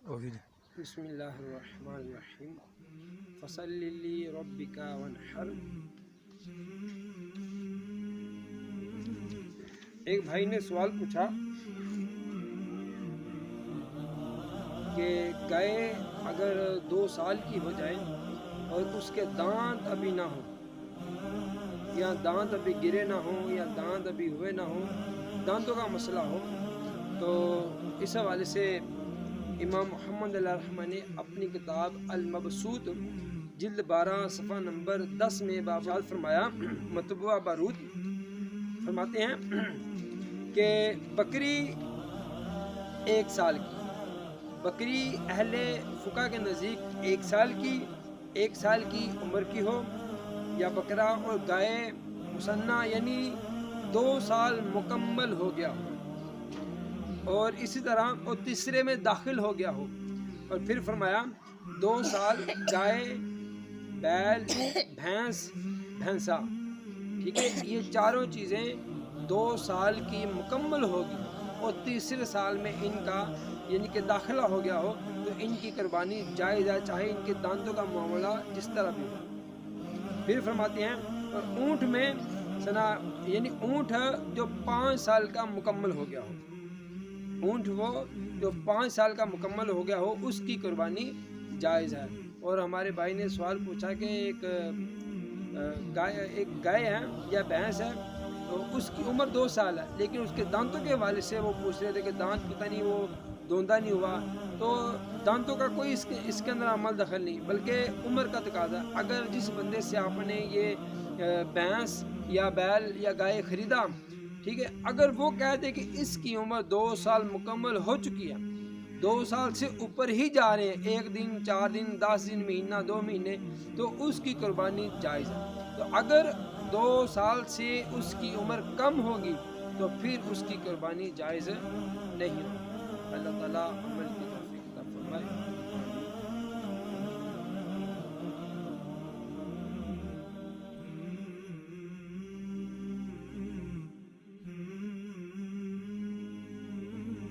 بسم اللہ الرحمن الرحیم فصلی لربک وانحر۔ ایک بھائی نے سوال پوچھا کہ گائے اگر 2 سال کی ہو جائے اور اس کے دانت ابھی نہ ہوں، یا دانت ابھی گرے نہ ہوں، یا دانت ابھی ہوئے نہ ہوں، دانتوں کا مسئلہ ہو، تو اس حوالے سے امام محمد علیہ الرحمہ نے اپنی کتاب المبسوط جلد 12 صفحہ نمبر 10 میں بابشاد فرمایا، مطبوعہ بارود فرماتے ہیں کہ بکری 1 سال کی، بکری اہل فقہ کے نزدیک 1 سال کی عمر کی ہو، یا بکرا اور گائے مسنہ یعنی 2 سال مکمل ہو گیا ہو، اور اسی طرح وہ تیسرے میں داخل ہو گیا ہو، اور پھر فرمایا 2 سال گائے، بیل، بھینس، بھینسا، ٹھیک ہے، یہ چاروں چیزیں 2 سال کی مکمل ہوگی اور تیسرے سال میں ان کا یعنی کہ داخلہ ہو گیا ہو، تو ان کی قربانی جائز ہے، چاہے ان کے دانتوں کا معاملہ جس طرح بھی ہو۔ پھر فرماتے ہیں اور اونٹ میں سنا یعنی اونٹ جو 5 سال کا مکمل ہو گیا ہو، اونٹ وہ جو 5 سال کا مکمل ہو گیا ہو، اس کی قربانی جائز ہے۔ اور ہمارے بھائی نے سوال پوچھا کہ ایک گائے ہے یا بھینس ہے، تو اس کی عمر 2 سال ہے، لیکن اس کے دانتوں کے حوالے سے وہ پوچھ رہے تھے کہ دانت پتہ نہیں وہ دوندا نہیں ہوا، تو دانتوں کا کوئی اس کے اندر عمل دخل نہیں، بلکہ عمر کا تقاضا۔ اگر جس بندے سے آپ نے یہ بھینس یا بیل یا گائے خریدا، ٹھیک ہے، اگر وہ کہہ دے کہ اس کی عمر 2 سال مکمل ہو چکی ہے، 2 سال سے اوپر ہی جا رہے ہیں، 1 دن، 4 دن، 10 دن، مہینہ، 2 مہینے، تو اس کی قربانی جائز ہے۔ تو اگر 2 سال سے اس کی عمر کم ہوگی تو پھر اس کی قربانی جائز نہیں ہوگی۔ اللہ تعالیٰ عمل کی توفیق عطا فرمائے۔